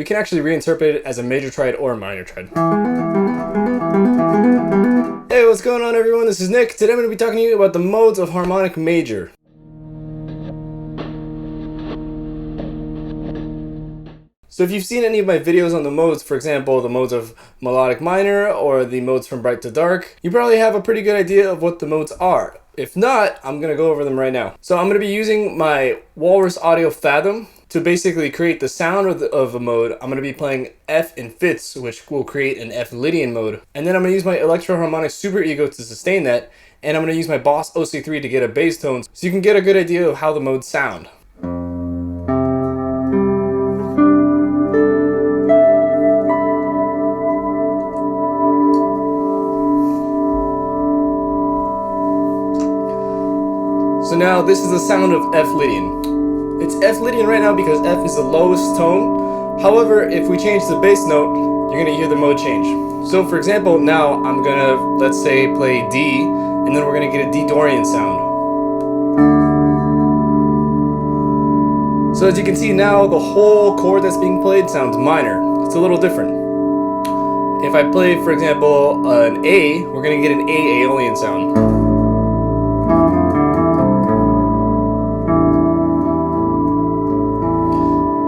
we can actually reinterpret it as a major triad or a minor triad. Hey, what's going on everyone? This is Nick. Today I'm going to be talking to you about the modes of harmonic major. So if you've seen any of my videos on the modes, for example, the modes of melodic minor or the modes from bright to dark, you probably have a pretty good idea of what the modes are. If not, I'm going to go over them right now. So I'm going to be using my Walrus audio Fathom to basically create the sound of a mode. I'm going to be playing F in fifths, which will create an F Lydian mode. And then I'm going to use my Electroharmonix Superego to sustain that. And I'm going to use my Boss OC3 to get a bass tone so you can get a good idea of how the modes sound. So now this is the sound of F Lydian. It's F Lydian right now because F is the lowest tone. However, if we change the bass note, you're gonna hear the mode change. So for example, now I'm gonna, let's say, play D, and then we're gonna get a D Dorian sound. So as you can see now, the whole chord that's being played sounds minor. It's a little different. If I play, for example, an A, we're gonna get an A Aeolian sound.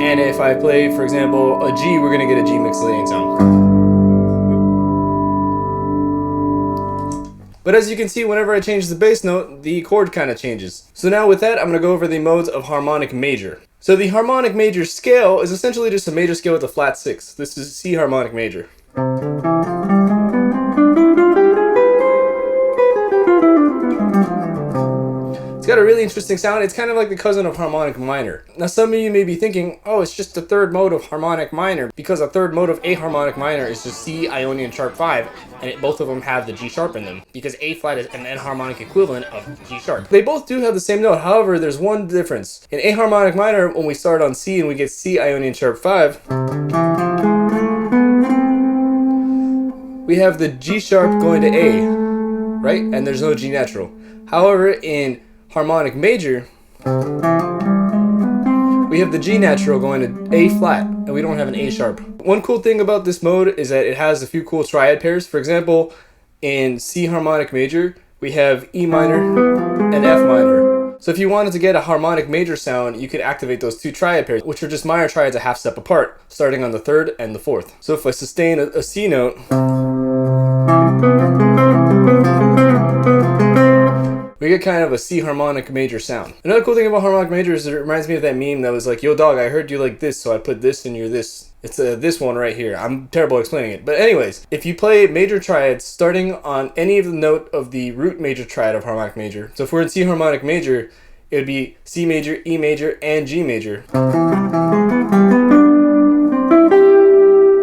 And if I play, for example, a G, we're going to get a G mixed Lydian sound. But as you can see, whenever I change the bass note, the chord kind of changes. So now with that, I'm going to go over the modes of harmonic major. So the harmonic major scale is essentially just a major scale with a flat 6. This is C harmonic major. It's got a really interesting sound. It's kind of like the cousin of harmonic minor. Now some of you may be thinking, oh, it's just the third mode of harmonic minor, because a third mode of A harmonic minor is just C Ionian sharp 5, and both of them have the G sharp in them, because A flat is an enharmonic equivalent of G sharp. They both do have the same note, however, there's one difference. In A harmonic minor, when we start on C and we get C Ionian sharp 5, we have the G sharp going to A, right? And there's no G natural. However, in harmonic major, we have the G natural going to A flat, and we don't have an A sharp. One cool thing about this mode is that it has a few cool triad pairs. For example, in C harmonic major, we have E minor and F minor. So if you wanted to get a harmonic major sound, you could activate those two triad pairs, which are just minor triads a half step apart, starting on the third and the fourth. So if I sustain a C note, we get kind of a C harmonic major sound. Another cool thing about harmonic major is it reminds me of that meme that was like, yo dog, I heard you like this, so I put this in your this. It's this one right here. I'm terrible at explaining it. But anyways, if you play major triads starting on any of the note of the root major triad of harmonic major, so if we're in C harmonic major, it would be C major, E major, and G major.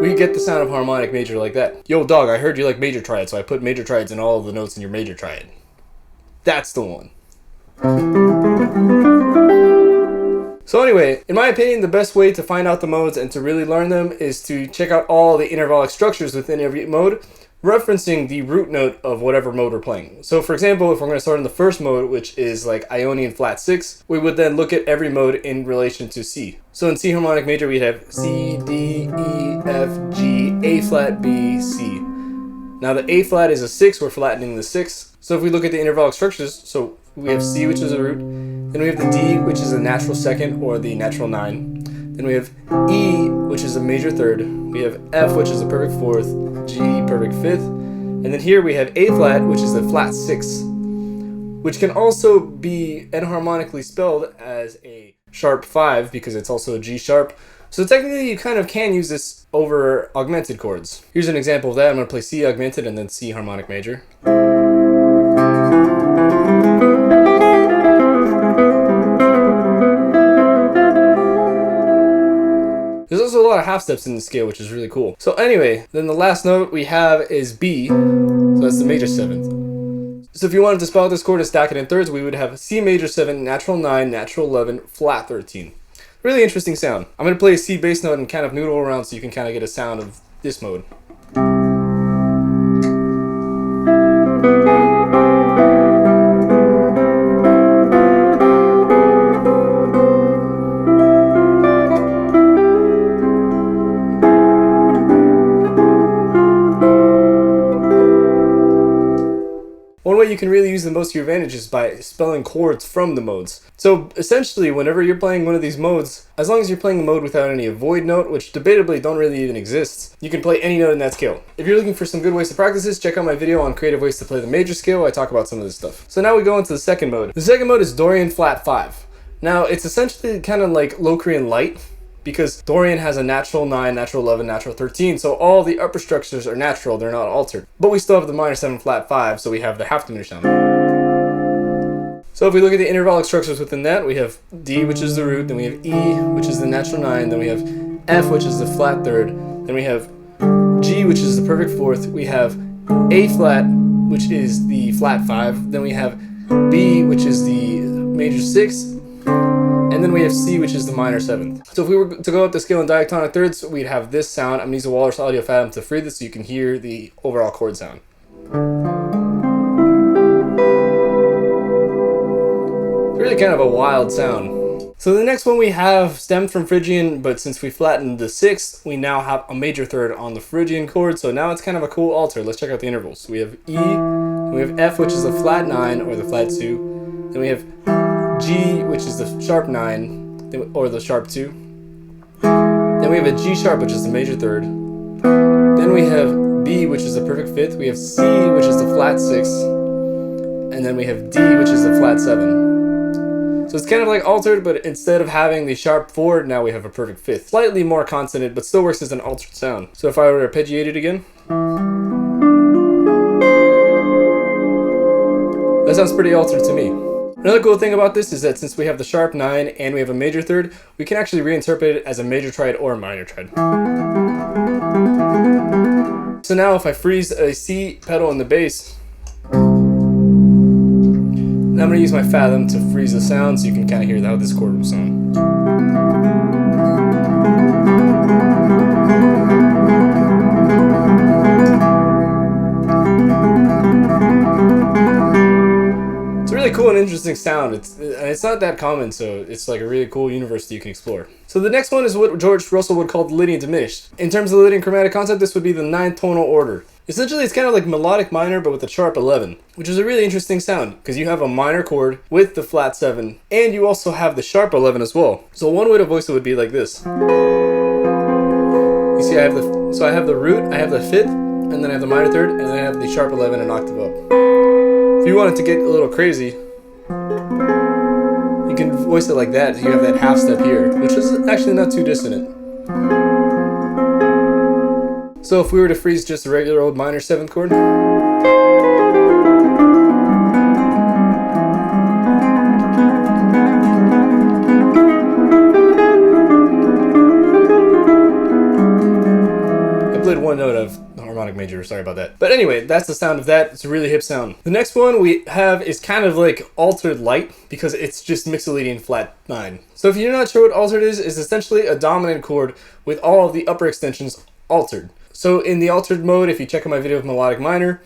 We get the sound of harmonic major like that. Yo dog, I heard you like major triads, so I put major triads in all of the notes in your major triad. That's the one. So anyway, in my opinion, the best way to find out the modes and to really learn them is to check out all the intervallic structures within every mode, referencing the root note of whatever mode we're playing. So for example, if we're going to start in the first mode, which is like Ionian flat 6, we would then look at every mode in relation to C. So in C harmonic major, we'd have C, D, E, F, G, A flat, B, C. Now the A flat is a 6, we're flattening the 6. So if we look at the intervallic structures, so we have C, which is a root, then we have the D, which is a natural second or the natural 9. Then we have E, which is a major third. We have F, which is a perfect 4th, G, perfect 5th. And then here we have A flat, which is a flat 6, which can also be enharmonically spelled as a sharp 5 because it's also a G sharp. So technically you kind of can use this over augmented chords. Here's an example of that. I'm going to play C augmented and then C harmonic major. There's also a lot of half steps in the scale, which is really cool. So anyway, then the last note we have is B, so that's the major 7th. So if you wanted to spell out this chord and stack it in thirds, we would have C major 7, natural 9, natural 11, flat 13. Really interesting sound. I'm going to play a C bass note and kind of noodle around so you can kind of get a sound of this mode. way you can really use the modes to your advantage is by spelling chords from the modes. So essentially, whenever you're playing one of these modes, as long as you're playing a mode without any avoid note, which debatably don't really even exist, you can play any note in that scale. If you're looking for some good ways to practice this, check out my video on creative ways to play the major scale. I talk about some of this stuff. So now we go into the second mode. The second mode is Dorian flat 5. Now it's essentially kind of like Locrian light, because Dorian has a natural 9, natural 11, natural 13, so all the upper structures are natural, they're not altered. But we still have the minor 7 flat 5, so we have the half diminished sound. So if we look at the intervallic structures within that, we have D, which is the root, then we have E, which is the natural 9, then we have F, which is the flat 3rd, then we have G, which is the perfect 4th, we have A flat, which is the flat 5, then we have B, which is the major 6th, and then we have C, which is the minor 7th. So if we were to go up the scale in diatonic thirds, we'd have this sound. I'm going to use a Walrus audio Fathom to free this so you can hear the overall chord sound. It's really kind of a wild sound. So the next one we have stemmed from Phrygian, but since we flattened the 6th, we now have a major 3rd on the Phrygian chord, so now it's kind of a cool alter. Let's check out the intervals. We have E, we have F, which is the flat 9 or the flat 2, then we have G, which is the sharp 9, or the sharp 2. Then we have a G sharp, which is the major 3rd. Then we have B, which is the perfect 5th. We have C, which is the flat 6th. And then we have D, which is the flat 7. So it's kind of like altered, but instead of having the sharp 4, now we have a perfect 5th. Slightly more consonant, but still works as an altered sound. So if I were to arpeggiate it again, that sounds pretty altered to me. Another cool thing about this is that since we have the sharp 9 and we have a major 3rd, we can actually reinterpret it as a major triad or a minor triad. So now if I freeze a C pedal in the bass, now I'm going to use my Fathom to freeze the sound so you can kind of hear how this chord will sound. Cool and interesting sound. It's not that common, so it's like a really cool universe that you can explore. So the next one is what George Russell would call the Lydian diminished. In terms of the Lydian chromatic concept, this would be the 9th tonal order. Essentially, it's kind of like melodic minor, but with a sharp 11, which is a really interesting sound because you have a minor chord with the flat 7, and you also have the sharp 11 as well. So one way to voice it would be like this. You see, I have the root, I have the 5th, and then I have the minor 3rd, and then I have the sharp 11 an octave up. If you wanted to get a little crazy, you can voice it like that. You have that half step here, which is actually not too dissonant. So if we were to freeze just a regular old minor 7th chord, I played one note of Harmonic Major, sorry about that. But anyway, that's the sound of that. It's a really hip sound. The next one we have is kind of like altered light because it's just Mixolydian flat 9. So if you're not sure what altered is essentially a dominant chord with all of the upper extensions altered. So in the altered mode, if you check out my video of melodic minor,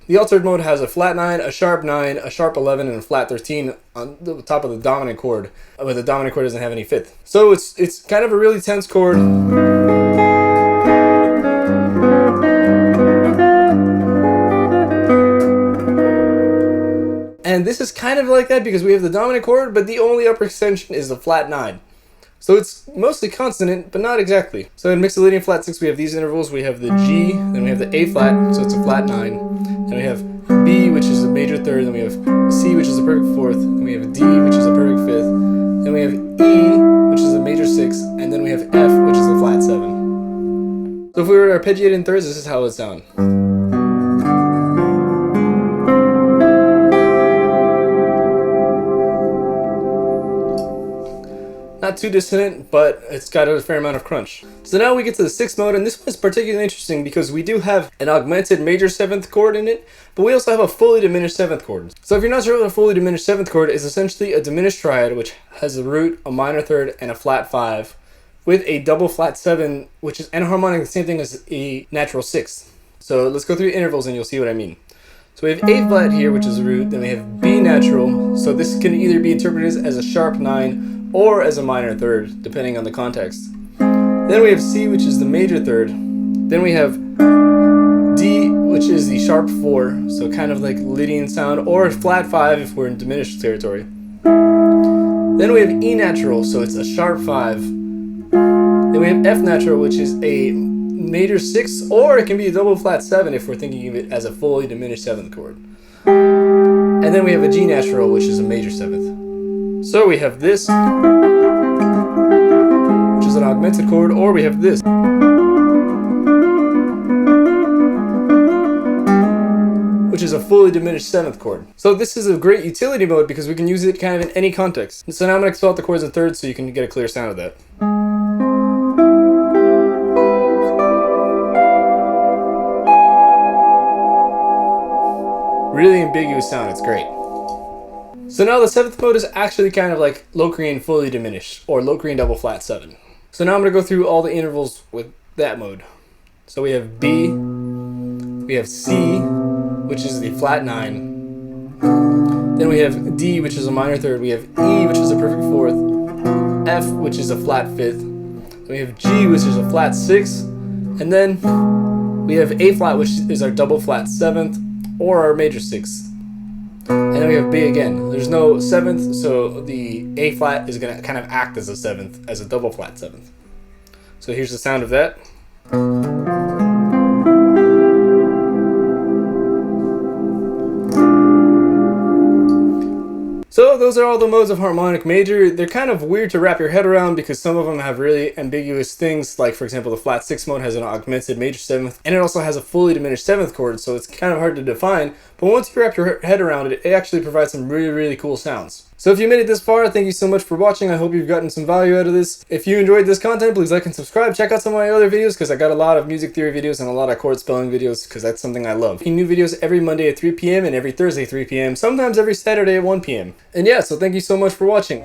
the altered mode has a flat 9, a sharp 9, a sharp 11, and a flat 13 on the top of the dominant chord, but the dominant chord doesn't have any 5th. So it's kind of a really tense chord. And this is kind of like that because we have the dominant chord, but the only upper extension is the flat 9. So it's mostly consonant, but not exactly. So in Mixolydian flat 6, we have these intervals. We have the G, then we have the A flat, so it's a flat 9. Then we have B, which is a major 3rd. Then we have C, which is a perfect 4th. Then we have D, which is a perfect 5th. Then we have E, which is a major 6th. And then we have F, which is a flat 7. So if we were to arpeggiate in thirds, this is how it would sound. Not too dissonant, but it's got a fair amount of crunch. So now we get to the 6th mode, and this one is particularly interesting because we do have an augmented major 7th chord in it, but we also have a fully diminished 7th chord. So if you're not sure what a fully diminished 7th chord is, essentially a diminished triad which has a root, a minor 3rd, and a flat 5, with a double flat 7, which is enharmonic, the same thing as a natural 6th. So let's go through the intervals and you'll see what I mean. So we have A flat here, which is a root, then we have B natural, so this can either be interpreted as a sharp 9 or as a minor 3rd, depending on the context. Then we have C, which is the major 3rd. Then we have D, which which is the sharp 4, so kind of like Lydian sound, or flat 5 if we're in diminished territory. Then we have E natural, so it's a sharp 5. Then we have F natural, which is a major 6, or it can be a double flat 7 if we're thinking of it as a fully diminished 7th chord. And then we have a G natural, which is a major 7th. So we have this, which is an augmented chord, or we have this, which is a fully diminished 7th chord. So this is a great utility mode because we can use it kind of in any context. So now I'm going to fill out the chords in thirds so you can get a clear sound of that. Really ambiguous sound, it's great. So now the 7th mode is actually kind of like Locrian fully diminished, or Locrian double flat 7. So now I'm going to go through all the intervals with that mode. So we have B, we have C, which is the flat 9. Then we have D, which is a minor 3rd. We have E, which is a perfect 4th. F, which is a flat 5th. Then we have G, which is a flat 6. And then we have A flat, which is our double flat 7th, or our major 6th. And then we have B again. There's no 7th, so the A flat is going to kind of act as a 7th, as a double flat 7th. So here's the sound of that. So those are all the modes of harmonic major. They're kind of weird to wrap your head around because some of them have really ambiguous things, like for example the flat 6 mode has an augmented major 7th, and it also has a fully diminished 7th chord, so it's kind of hard to define, but once you wrap your head around it, it actually provides some really cool sounds. So if you made it this far, thank you so much for watching. I hope you've gotten some value out of this. If you enjoyed this content, please like and subscribe. Check out some of my other videos because I got a lot of music theory videos and a lot of chord spelling videos because that's something I love. New videos every Monday at 3 p.m. and every Thursday at 3 p.m. Sometimes every Saturday at 1 p.m. And yeah, so thank you so much for watching.